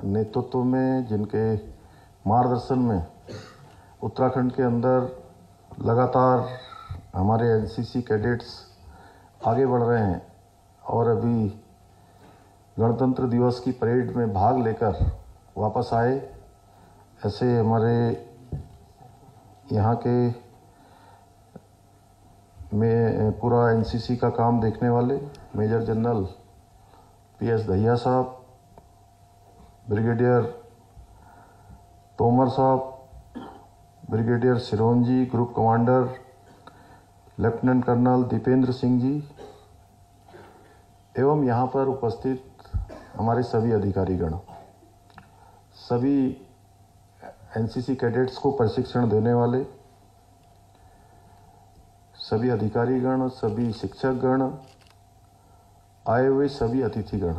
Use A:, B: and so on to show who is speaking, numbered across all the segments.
A: नेतृत्व में, जिनके मार्गदर्शन में उत्तराखंड के अंदर लगातार हमारे एनसीसी कैडेट्स आगे बढ़ रहे हैं और अभी गणतंत्र दिवस की परेड में भाग लेकर वापस आए। ऐसे हमारे यहाँ के में पूरा एनसीसी का काम देखने वाले मेजर जनरल पीएस दहिया साहब, ब्रिगेडियर तोमर साहब, brigadier Siron ji, group commander lieutenant colonel Dipendra Singh ji एवं यहाँ पर उपस्थित हमारे सभी अधिकारीगण, सभी एनसीसी कैडेट्स को प्रशिक्षण देने वाले सभी अधिकारीगण, सभी शिक्षकगण, आए हुए सभी अतिथिगण,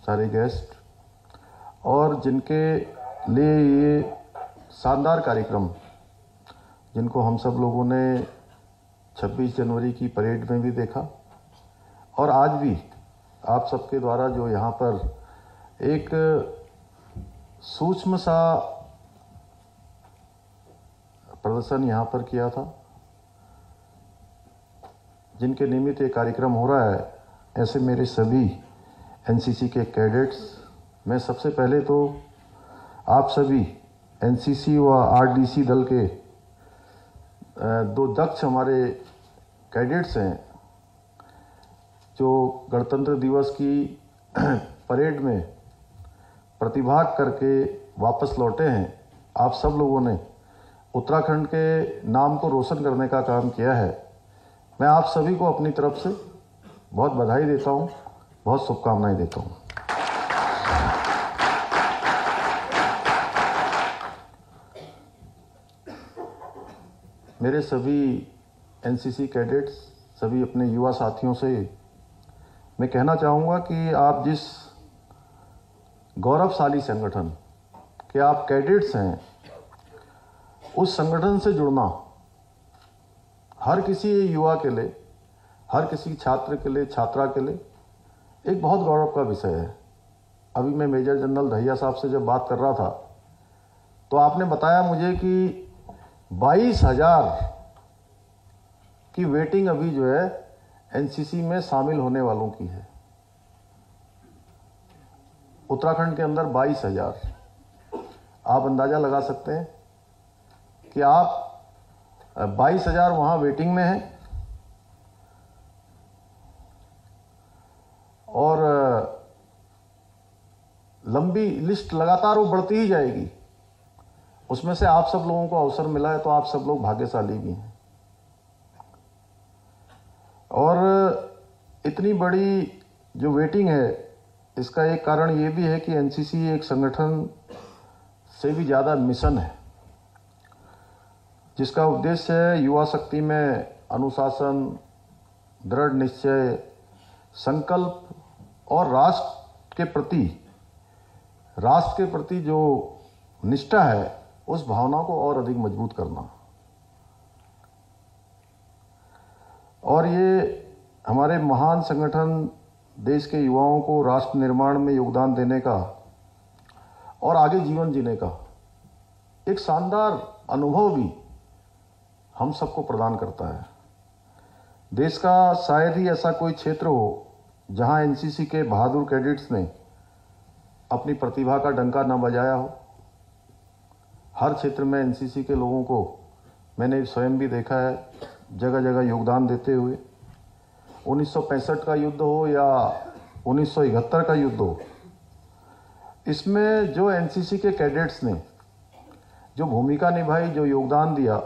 A: सारे गेस्ट और जिनके लिए ये शानदार कार्यक्रम, जिनको हम सब लोगों ने 26 जनवरी की परेड में भी देखा और आज भी आप सबके द्वारा जो यहाँ पर एक सूक्ष्म सा प्रदर्शन यहाँ पर किया था, जिनके निमित्त ये कार्यक्रम हो रहा है, ऐसे मेरे सभी एनसीसी के कैडेट्स, मैं सबसे पहले तो आप सभी एनसीसी व आरडीसी दल के दो दक्ष हमारे कैडेट्स हैं जो गणतंत्र दिवस की परेड में प्रतिभाग करके वापस लौटे हैं। आप सब लोगों ने उत्तराखंड के नाम को रोशन करने का काम किया है। मैं आप सभी को अपनी तरफ से बहुत बधाई देता हूं, बहुत शुभकामनाएं देता हूं। मेरे सभी एनसीसी कैडेट्स, सभी अपने युवा साथियों से मैं कहना चाहूँगा कि आप जिस गौरवशाली संगठन के आप कैडेट्स हैं, उस संगठन से जुड़ना हर किसी युवा के लिए, हर किसी छात्र के लिए, छात्रा के लिए एक बहुत गौरव का विषय है। अभी मैं मेजर जनरल दहिया साहब से जब बात कर रहा था तो आपने बताया मुझे कि 22,000 की वेटिंग अभी जो है एनसीसी में शामिल होने वालों की है। उत्तराखंड के अंदर 22,000, आप अंदाजा लगा सकते हैं कि आप 22,000 वहां वेटिंग में हैं और लंबी लिस्ट लगातार वो बढ़ती ही जाएगी। उसमें से आप सब लोगों को अवसर मिला है तो आप सब लोग भाग्यशाली भी हैं। और इतनी बड़ी जो वेटिंग है, इसका एक कारण ये भी है कि एनसीसी एक संगठन से भी ज़्यादा मिशन है, जिसका उद्देश्य है युवा शक्ति में अनुशासन, दृढ़ निश्चय, संकल्प और राष्ट्र के प्रति जो निष्ठा है, उस भावना को और अधिक मजबूत करना। और ये हमारे महान संगठन देश के युवाओं को राष्ट्र निर्माण में योगदान देने का और आगे जीवन जीने का एक शानदार अनुभव भी हम सबको प्रदान करता है। देश का शायद ही ऐसा कोई क्षेत्र हो जहां एनसीसी के बहादुर कैडेट्स ने अपनी प्रतिभा का डंका न बजाया हो। हर क्षेत्र में एनसीसी के लोगों को मैंने स्वयं भी देखा है जगह जगह योगदान देते हुए। 1965 का युद्ध हो या 1971 का युद्ध हो, इसमें जो एनसीसी के कैडेट्स ने जो भूमिका निभाई, जो योगदान दिया,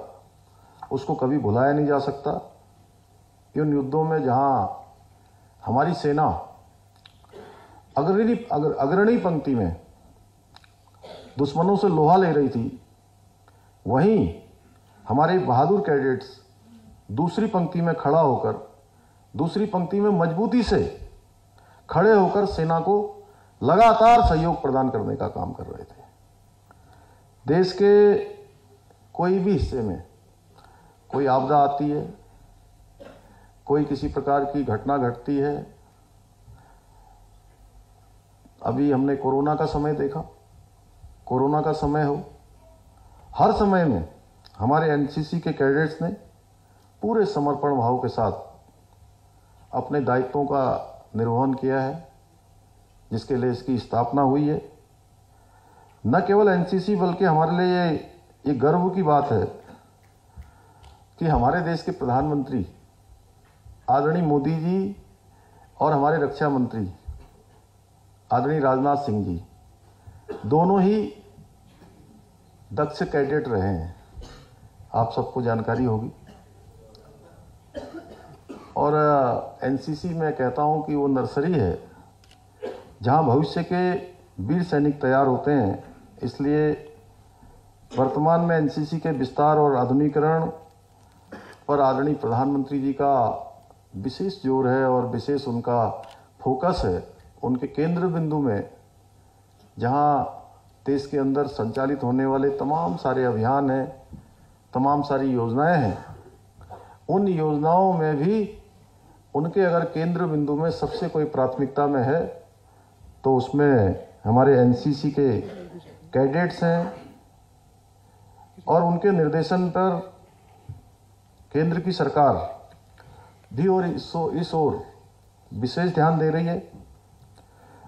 A: उसको कभी भुलाया नहीं जा सकता। इन युद्धों में जहां हमारी सेना अग्रणी पंक्ति में दुश्मनों से लोहा ले रही थी, वहीं हमारे बहादुर कैडेट्स दूसरी पंक्ति में खड़ा होकर, दूसरी पंक्ति में मजबूती से खड़े होकर सेना को लगातार सहयोग प्रदान करने का काम कर रहे थे। देश के कोई भी हिस्से में कोई आपदा आती है, कोई किसी प्रकार की घटना घटती है, अभी हमने कोरोना का समय देखा, कोरोना का समय हो, हर समय में हमारे एनसीसी के कैडेट्स ने पूरे समर्पण भाव के साथ अपने दायित्वों का निर्वहन किया है, जिसके लिए इसकी स्थापना हुई है। न केवल एनसीसी बल्कि हमारे लिए ये गर्व की बात है कि हमारे देश के प्रधानमंत्री आदरणीय मोदी जी और हमारे रक्षा मंत्री आदरणीय राजनाथ सिंह जी दोनों ही दक्ष कैडेट रहे हैं, आप सबको जानकारी होगी। और एनसीसी में कहता हूं कि वो नर्सरी है जहां भविष्य के वीर सैनिक तैयार होते हैं। इसलिए वर्तमान में एनसीसी के विस्तार और आधुनिकीकरण पर आदरणीय प्रधानमंत्री जी का विशेष जोर है और विशेष उनका फोकस है। उनके केंद्र बिंदु में जहां देश के अंदर संचालित होने वाले तमाम सारे अभियान हैं, तमाम सारी योजनाएं हैं, उन योजनाओं में भी उनके अगर केंद्र बिंदु में सबसे कोई प्राथमिकता में है तो उसमें हमारे एनसीसी के कैडेट्स हैं। और उनके निर्देशन पर केंद्र की सरकार भी और इस ओर विशेष ध्यान दे रही है।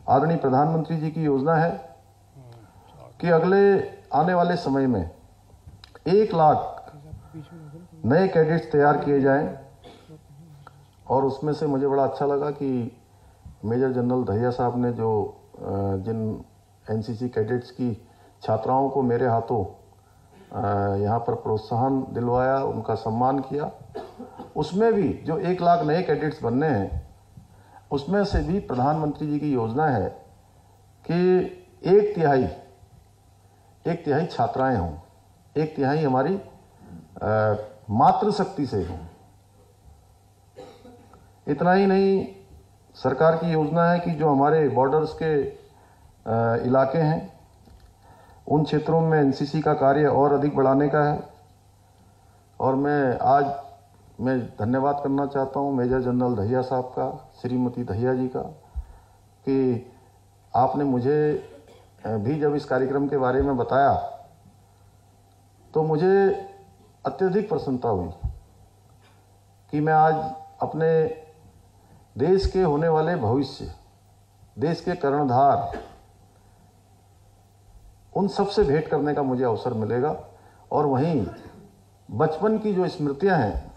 A: आदरणीय प्रधानमंत्री जी की योजना है कि अगले आने वाले समय में 1 लाख नए कैडेट्स तैयार किए जाएं। और उसमें से मुझे बड़ा अच्छा लगा कि मेजर जनरल दहिया साहब ने जो जिन एनसीसी कैडेट्स की छात्राओं को मेरे हाथों यहाँ पर प्रोत्साहन दिलवाया, उनका सम्मान किया, उसमें भी जो 1 लाख नए कैडेट्स बनने हैं उसमें से भी प्रधानमंत्री जी की योजना है कि 1/3 छात्राएं हों, 1/3 हमारी मातृशक्ति से हों। इतना ही नहीं, सरकार की योजना है कि जो हमारे बॉर्डर्स के इलाके हैं उन क्षेत्रों में एनसीसी का कार्य और अधिक बढ़ाने का है। और मैं धन्यवाद करना चाहता हूं मेजर जनरल दहिया साहब का, श्रीमती दहिया जी का, कि आपने मुझे भी जब इस कार्यक्रम के बारे में बताया तो मुझे अत्यधिक प्रसन्नता हुई कि मैं आज अपने देश के होने वाले भविष्य, देश के कर्णधार, उन सबसे भेंट करने का मुझे अवसर मिलेगा। और वहीं बचपन की जो स्मृतियां हैं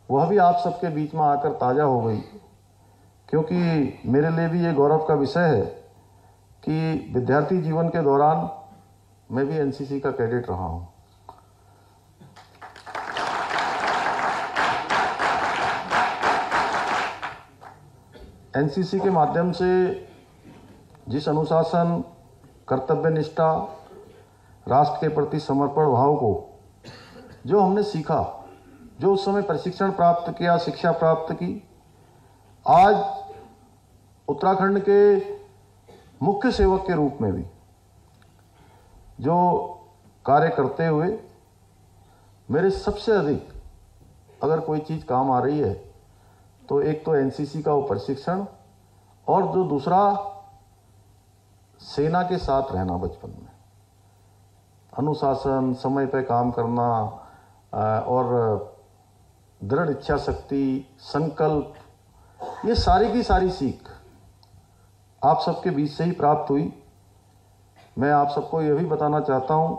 A: वह भी आप सबके बीच में आकर ताज़ा हो गई, क्योंकि मेरे लिए भी ये गौरव का विषय है कि विद्यार्थी जीवन के दौरान मैं भी एनसीसी का कैडेट रहा हूं। एनसीसी के माध्यम से जिस अनुशासन, कर्तव्य निष्ठा, राष्ट्र के प्रति समर्पण भाव को जो हमने सीखा, जो उस समय प्रशिक्षण प्राप्त किया, शिक्षा प्राप्त की, आज उत्तराखंड के मुख्य सेवक के रूप में भी जो कार्य करते हुए मेरे सबसे अधिक अगर कोई चीज़ काम आ रही है तो एक तो एनसीसी का वो प्रशिक्षण, और जो दूसरा सेना के साथ रहना बचपन में, अनुशासन, समय पे काम करना और दृढ़ इच्छा शक्ति, संकल्प, ये सारी की सारी सीख आप सबके बीच से ही प्राप्त हुई। मैं आप सबको यह भी बताना चाहता हूं,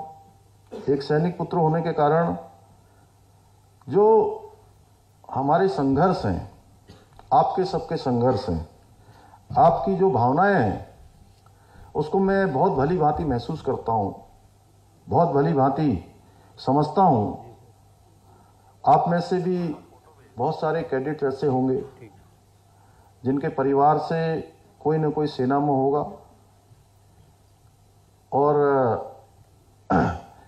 A: एक सैनिक पुत्र होने के कारण जो हमारे संघर्ष हैं, आपके सबके संघर्ष हैं, आपकी जो भावनाएं हैं, उसको मैं बहुत भली भांति महसूस करता हूं, बहुत भली भांति समझता हूं। आप में से भी बहुत सारे कैडेट ऐसे होंगे जिनके परिवार से कोई न कोई सेना में होगा, और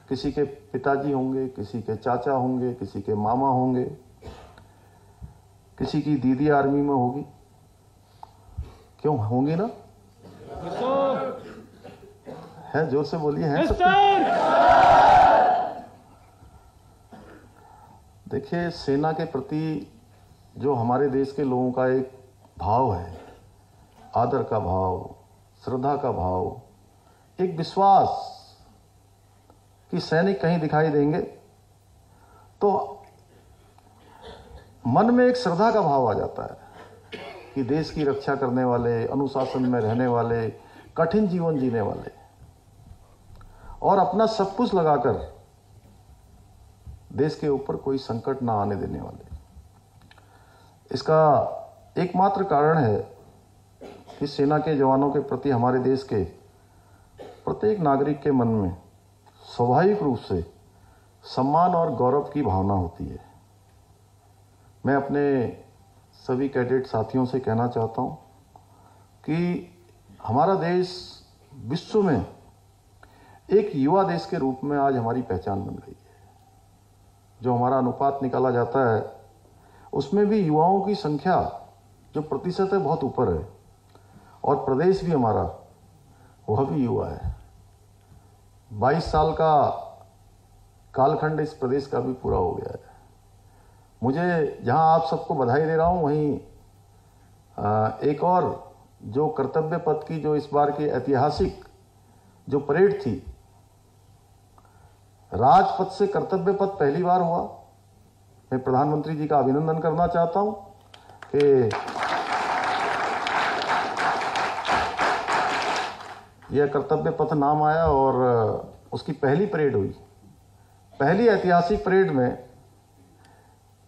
A: किसी के पिताजी होंगे, किसी के चाचा होंगे, किसी के मामा होंगे, किसी की दीदी आर्मी में होगी। क्यों होंगी ना? है, जोर से बोलिए, है देखिए, सेना के प्रति जो हमारे देश के लोगों का एक भाव है, आदर का भाव, श्रद्धा का भाव, एक विश्वास कि सैनिक कहीं दिखाई देंगे तो मन में एक श्रद्धा का भाव आ जाता है कि देश की रक्षा करने वाले, अनुशासन में रहने वाले, कठिन जीवन जीने वाले और अपना सब कुछ लगाकर देश के ऊपर कोई संकट ना आने देने वाले। इसका एकमात्र कारण है कि सेना के जवानों के प्रति हमारे देश के प्रत्येक नागरिक के मन में स्वाभाविक रूप से सम्मान और गौरव की भावना होती है। मैं अपने सभी कैडेट साथियों से कहना चाहता हूं कि हमारा देश विश्व में एक युवा देश के रूप में आज हमारी पहचान बन गई है। जो हमारा अनुपात निकाला जाता है उसमें भी युवाओं की संख्या जो प्रतिशत है बहुत ऊपर है और प्रदेश भी हमारा वह भी युवा है। 22 साल का कालखंड इस प्रदेश का भी पूरा हो गया है। मुझे जहां आप सबको बधाई दे रहा हूं वहीं एक और जो कर्तव्य पथ की जो इस बार की ऐतिहासिक जो परेड थी, राजपथ से कर्तव्य पथ पहली बार हुआ। मैं प्रधानमंत्री जी का अभिनंदन करना चाहता हूं कि यह कर्तव्य पथ नाम आया और उसकी पहली परेड हुई। पहली ऐतिहासिक परेड में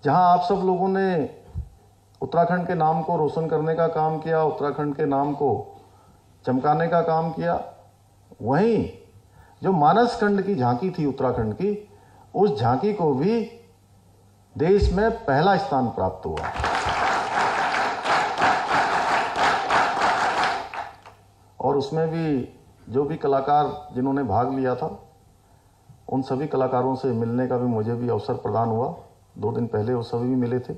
A: जहां आप सब लोगों ने उत्तराखंड के नाम को रोशन करने का काम किया, उत्तराखंड के नाम को चमकाने का काम किया, वहीं जो मानस खंड की झांकी थी उत्तराखंड की, उस झांकी को भी देश में पहला स्थान प्राप्त हुआ। और उसमें भी जो भी कलाकार जिन्होंने भाग लिया था उन सभी कलाकारों से मिलने का भी मुझे भी अवसर प्रदान हुआ। 2 दिन पहले वो सभी भी मिले थे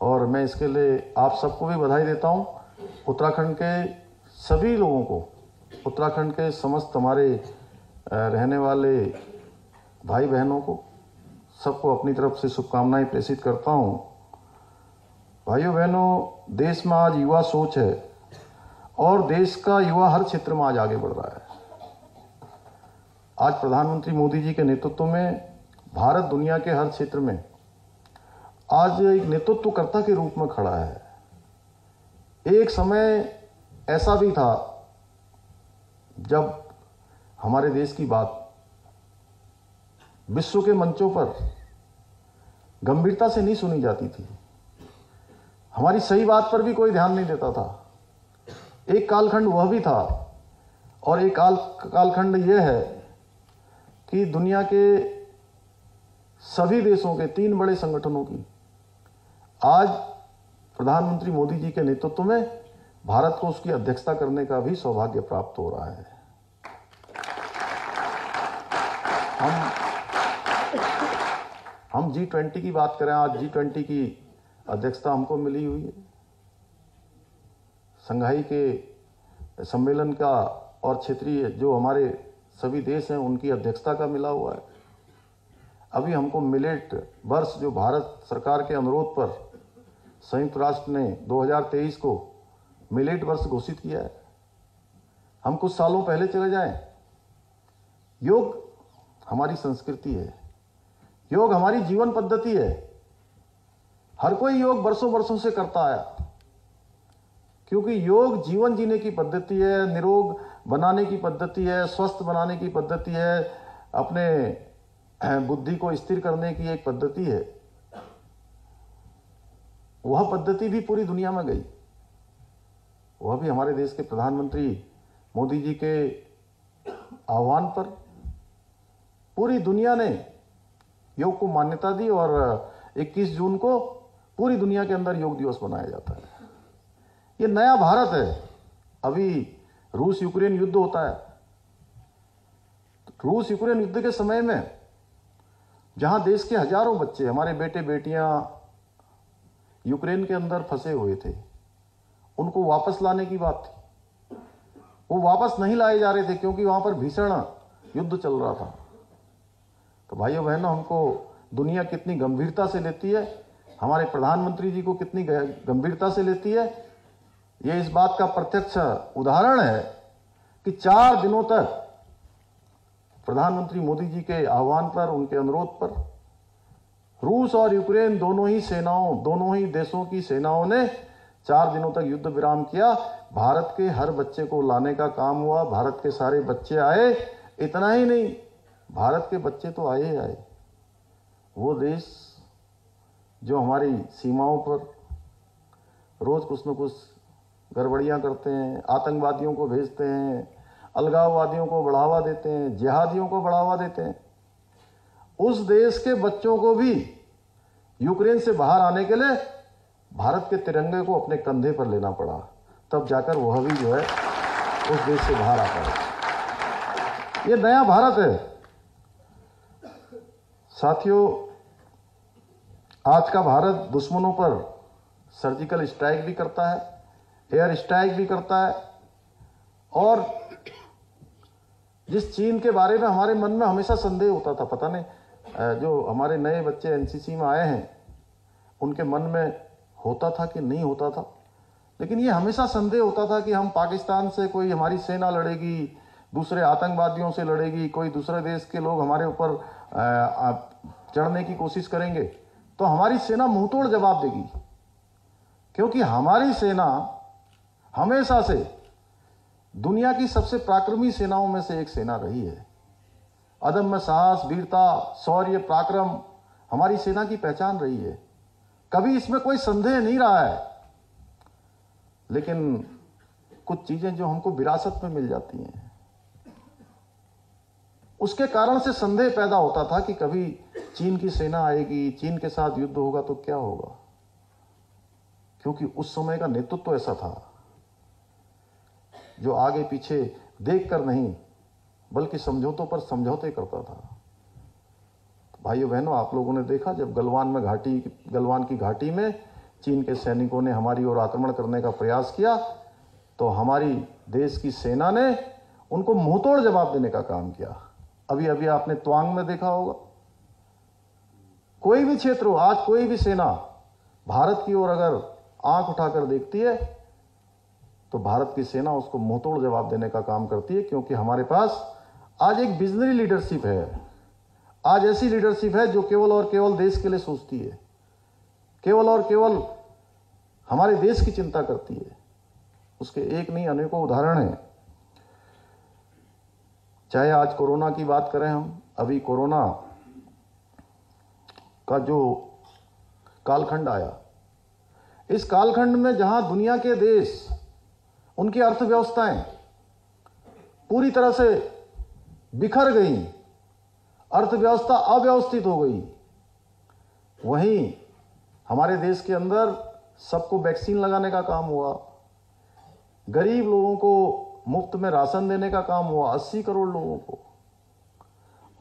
A: और मैं इसके लिए आप सबको भी बधाई देता हूं। उत्तराखंड के सभी लोगों को, उत्तराखंड के समस्त हमारे रहने वाले भाई बहनों को, सबको अपनी तरफ से शुभकामनाएं प्रेषित करता हूं। भाइयों बहनों, देश में आज युवा सोच है और देश का युवा हर क्षेत्र में आज आगे बढ़ रहा है। आज प्रधानमंत्री मोदी जी के नेतृत्व में भारत दुनिया के हर क्षेत्र में आज एक नेतृत्वकर्ता के रूप में खड़ा है। एक समय ऐसा भी था जब हमारे देश की बात विश्व के मंचों पर गंभीरता से नहीं सुनी जाती थी। हमारी सही बात पर भी कोई ध्यान नहीं देता था। एक कालखंड वह भी था और एक कालखंड यह है कि दुनिया के सभी देशों के 3 बड़े संगठनों की आज प्रधानमंत्री मोदी जी के नेतृत्व में भारत को उसकी अध्यक्षता करने का भी सौभाग्य प्राप्त हो रहा है। हम G20 की बात करें, आज G20 की अध्यक्षता हमको मिली हुई है। संघाई के सम्मेलन का और क्षेत्रीय जो हमारे सभी देश हैं उनकी अध्यक्षता का मिला हुआ है। अभी हमको मिलेट वर्ष जो भारत सरकार के अनुरोध पर संयुक्त राष्ट्र ने 2023 को मिलेट वर्ष घोषित किया है। हम कुछ सालों पहले चले जाएं, योग हमारी संस्कृति है, योग हमारी जीवन पद्धति है। हर कोई योग वर्षों वर्षों से करता आया क्योंकि योग जीवन जीने की पद्धति है, निरोग बनाने की पद्धति है, स्वस्थ बनाने की पद्धति है, अपने बुद्धि को स्थिर करने की एक पद्धति है। वह पद्धति भी पूरी दुनिया में गई। वह भी हमारे देश के प्रधानमंत्री मोदी जी के आह्वान पर पूरी दुनिया ने योग को मान्यता दी और 21 जून को पूरी दुनिया के अंदर योग दिवस मनाया जाता है। ये नया भारत है। अभी रूस यूक्रेन युद्ध होता है। रूस यूक्रेन युद्ध के समय में जहां देश के हजारों बच्चे, हमारे बेटे बेटियां यूक्रेन के अंदर फंसे हुए थे, उनको वापस लाने की बात थी। वो वापस नहीं लाए जा रहे थे क्योंकि वहां पर भीषण युद्ध चल रहा था। तो भाइयों बहनों, हमको दुनिया कितनी गंभीरता से लेती है, हमारे प्रधानमंत्री जी को कितनी गंभीरता से लेती है, ये इस बात का प्रत्यक्ष उदाहरण है कि 4 दिनों तक प्रधानमंत्री मोदी जी के आह्वान पर, उनके अनुरोध पर रूस और यूक्रेन दोनों ही देशों की सेनाओं ने 4 दिनों तक युद्ध विराम किया। भारत के हर बच्चे को लाने का काम हुआ, भारत के सारे बच्चे आए। इतना ही नहीं, भारत के बच्चे तो आए ही आए। वो देश जो हमारी सीमाओं पर रोज कुछ न कुछ गड़बड़ियां करते हैं, आतंकवादियों को भेजते हैं, अलगाववादियों को बढ़ावा देते हैं, जिहादियों को बढ़ावा देते हैं, उस देश के बच्चों को भी यूक्रेन से बाहर आने के लिए भारत के तिरंगे को अपने कंधे पर लेना पड़ा, तब जाकर वह भी जो है उस देश से बाहर आ पाए। ये नया भारत है साथियों। आज का भारत दुश्मनों पर सर्जिकल स्ट्राइक भी करता है, एयर स्ट्राइक भी करता है, और जिस चीन के बारे में हमारे मन में हमेशा संदेह होता था, पता नहीं जो हमारे नए बच्चे एनसीसी में आए हैं उनके मन में होता था कि नहीं होता था, लेकिन ये हमेशा संदेह होता था कि हम पाकिस्तान से कोई हमारी सेना लड़ेगी, दूसरे आतंकवादियों से लड़ेगी, कोई दूसरे देश के लोग हमारे ऊपर चढ़ने की कोशिश करेंगे तो हमारी सेना मुंहतोड़ जवाब देगी, क्योंकि हमारी सेना हमेशा से दुनिया की सबसे पराक्रमी सेनाओं में से एक सेना रही है। अदम्य साहस, वीरता, शौर्य, पराक्रम हमारी सेना की पहचान रही है, कभी इसमें कोई संदेह नहीं रहा है। लेकिन कुछ चीजें जो हमको विरासत में मिल जाती हैं, उसके कारण से संदेह पैदा होता था कि कभी चीन की सेना आएगी, चीन के साथ युद्ध होगा तो क्या होगा, क्योंकि उस समय का नेतृत्व ऐसा था जो आगे पीछे देखकर नहीं बल्कि समझौतों पर समझौते करता था। भाइयों बहनों, आप लोगों ने देखा जब गलवान की घाटी में चीन के सैनिकों ने हमारी ओर आक्रमण करने का प्रयास किया तो हमारी देश की सेना ने उनको मुंहतोड़ जवाब देने का काम किया। अभी अभी आपने त्वांग में देखा होगा, कोई भी क्षेत्र हो, आज कोई भी सेना भारत की ओर अगर आंख उठाकर देखती है तो भारत की सेना उसको मुंहतोड़ जवाब देने का काम करती है, क्योंकि हमारे पास आज एक विजनरी लीडरशिप है। आज ऐसी लीडरशिप है जो केवल और केवल देश के लिए सोचती है, केवल और केवल हमारे देश की चिंता करती है। उसके एक नहीं अनेकों उदाहरण हैं। चाहे आज कोरोना की बात करें हम, अभी कोरोना का जो कालखंड आया, इस कालखंड में जहां दुनिया के देश, उनकी अर्थव्यवस्थाएं पूरी तरह से बिखर गई, अर्थव्यवस्था अव्यवस्थित हो गई, वहीं हमारे देश के अंदर सबको वैक्सीन लगाने का काम हुआ, गरीब लोगों को मुफ्त में राशन देने का काम हुआ, 80 करोड़ लोगों को।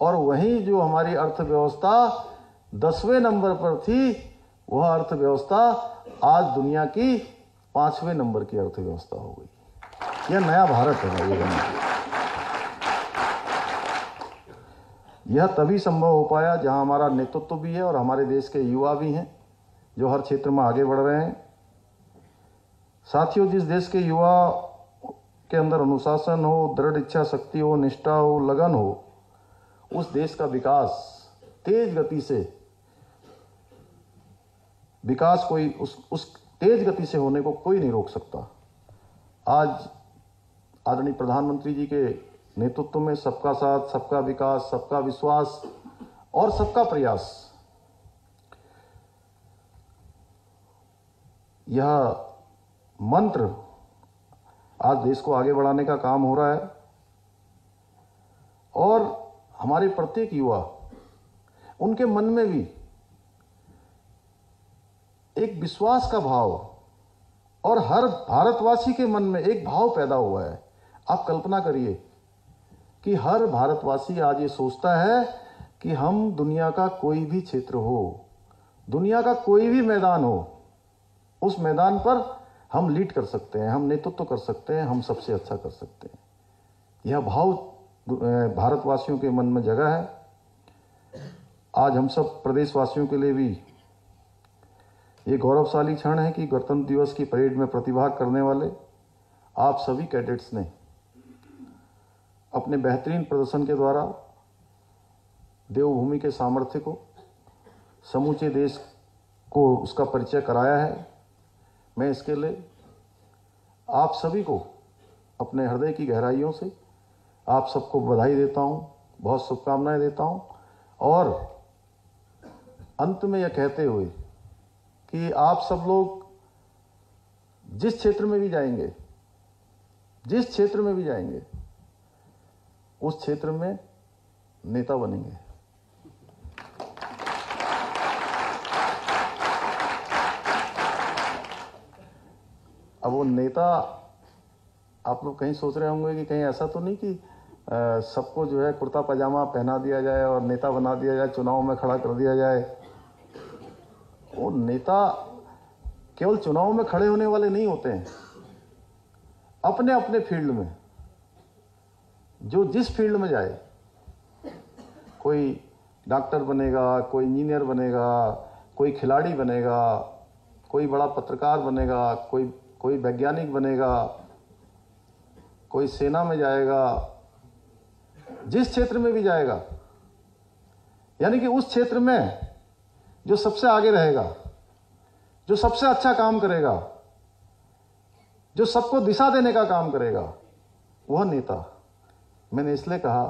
A: और वहीं जो हमारी अर्थव्यवस्था 10वें नंबर पर थी, वह अर्थव्यवस्था आज दुनिया की 5वें नंबर की अर्थव्यवस्था हो गई। यह नया भारत है। यह तभी संभव हो पाया जहां हमारा नेतृत्व भी है और हमारे देश के युवा भी हैं जो हर क्षेत्र में आगे बढ़ रहे हैं। साथियों, जिस देश के युवा के अंदर अनुशासन हो, दृढ़ इच्छा शक्ति हो, निष्ठा हो, लगन हो, उस देश का विकास तेज गति से उस तेज गति से होने को कोई नहीं रोक सकता। आज आदरणीय प्रधानमंत्री जी के नेतृत्व में सबका साथ, सबका विकास, सबका विश्वास और सबका प्रयास, यह मंत्र आज देश को आगे बढ़ाने का काम हो रहा है। और हमारे प्रत्येक युवा, उनके मन में भी एक विश्वास का भाव और हर भारतवासी के मन में एक भाव पैदा हुआ है। आप कल्पना करिए कि हर भारतवासी आज ये सोचता है कि हम दुनिया का कोई भी क्षेत्र हो, दुनिया का कोई भी मैदान हो, उस मैदान पर हम लीड कर सकते हैं, हम नेतृत्व कर सकते हैं, हम सबसे अच्छा कर सकते हैं। यह भाव भारतवासियों के मन में जगह है। आज हम सब प्रदेशवासियों के लिए भी ये गौरवशाली क्षण है कि गणतंत्र दिवस की परेड में प्रतिभाग करने वाले आप सभी कैडेट्स ने अपने बेहतरीन प्रदर्शन के द्वारा देवभूमि के सामर्थ्य को, समूचे देश को उसका परिचय कराया है। मैं इसके लिए आप सभी को अपने हृदय की गहराइयों से आप सबको बधाई देता हूँ, बहुत शुभकामनाएं देता हूँ। और अंत में यह कहते हुए कि आप सब लोग जिस क्षेत्र में भी जाएंगे, उस क्षेत्र में नेता बनेंगे। अब वो नेता, आप लोग कहीं सोच रहे होंगे कि कहीं ऐसा तो नहीं कि सबको जो है कुर्ता पजामा पहना दिया जाए और नेता बना दिया जाए, चुनाव में खड़ा कर दिया जाए। वो नेता केवल चुनाव में खड़े होने वाले नहीं होते हैं। अपने अपने फील्ड में, जो जिस फील्ड में जाए, कोई डॉक्टर बनेगा, कोई इंजीनियर बनेगा, कोई खिलाड़ी बनेगा, कोई बड़ा पत्रकार बनेगा, कोई वैज्ञानिक बनेगा, कोई सेना में जाएगा, जिस क्षेत्र में भी जाएगा, यानी कि उस क्षेत्र में जो सबसे आगे रहेगा, जो सबसे अच्छा काम करेगा, जो सबको दिशा देने का काम करेगा, वह नेता। मैंने इसलिए कहा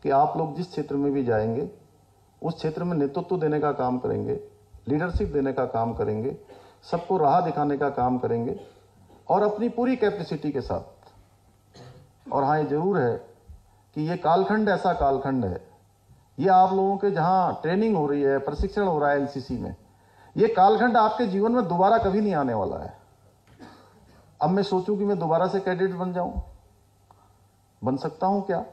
A: कि आप लोग जिस क्षेत्र में भी जाएंगे, उस क्षेत्र में नेतृत्व देने का काम करेंगे, लीडरशिप देने का काम करेंगे, सबको राह दिखाने का काम करेंगे और अपनी पूरी कैपेसिटी के साथ। और हाँ, ये जरूर है कि ये कालखंड ऐसा कालखंड है, ये आप लोगों के जहाँ ट्रेनिंग हो रही है, प्रशिक्षण हो रहा है एनसीसी में, ये कालखंड आपके जीवन में दोबारा कभी नहीं आने वाला है। अब मैं सोचूं कि मैं दोबारा से कैडेट बन जाऊं, बन सकता हूं क्या?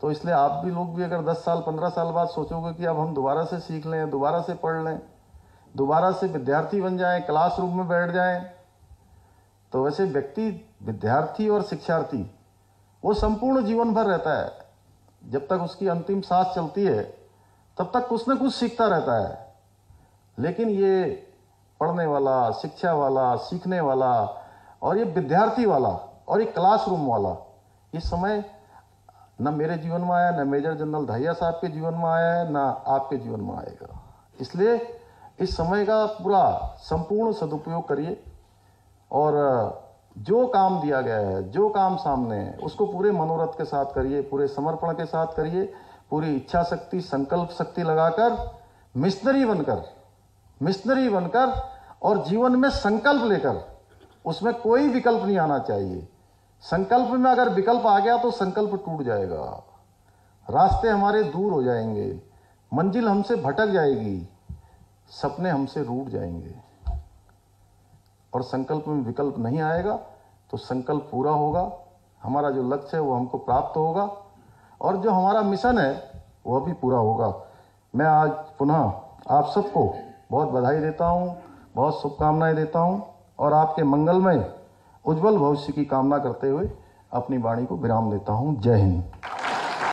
A: तो इसलिए आप भी लोग भी अगर 10 साल 15 साल बाद सोचोगे कि अब हम दोबारा से सीख लें, दोबारा से पढ़ लें, दोबारा से विद्यार्थी बन जाएं, क्लासरूम में बैठ जाएं, तो वैसे व्यक्ति, विद्यार्थी और शिक्षार्थी, वो संपूर्ण जीवन भर रहता है। जब तक उसकी अंतिम सांस चलती है तब तक कुछ न कुछ सीखता रहता है। लेकिन ये पढ़ने वाला, शिक्षा वाला, सीखने वाला और ये विद्यार्थी वाला और ये क्लासरूम वाला, ये समय न मेरे जीवन में आया, न मेजर जनरल दहिया साहब के जीवन में आया है, न आपके जीवन में आएगा। इसलिए इस समय का पूरा संपूर्ण सदुपयोग करिए और जो काम दिया गया है, जो काम सामने है, उसको पूरे मनोरथ के साथ करिए, पूरे समर्पण के साथ करिए, पूरी इच्छा शक्ति, संकल्प शक्ति लगाकर मिशनरी बनकर और जीवन में संकल्प लेकर, उसमें कोई विकल्प नहीं आना चाहिए। संकल्प में अगर विकल्प आ गया तो संकल्प टूट जाएगा, रास्ते हमारे दूर हो जाएंगे, मंजिल हमसे भटक जाएगी, सपने हमसे रूठ जाएंगे। और संकल्प में विकल्प नहीं आएगा तो संकल्प पूरा होगा, हमारा जो लक्ष्य है वो हमको प्राप्त होगा और जो हमारा मिशन है वह भी पूरा होगा। मैं आज पुनः आप सबको बहुत बधाई देता हूँ, बहुत शुभकामनाएं देता हूँ और आपके मंगलमय उज्जवल भविष्य की कामना करते हुए अपनी वाणी को विराम देता हूँ। जय हिंद।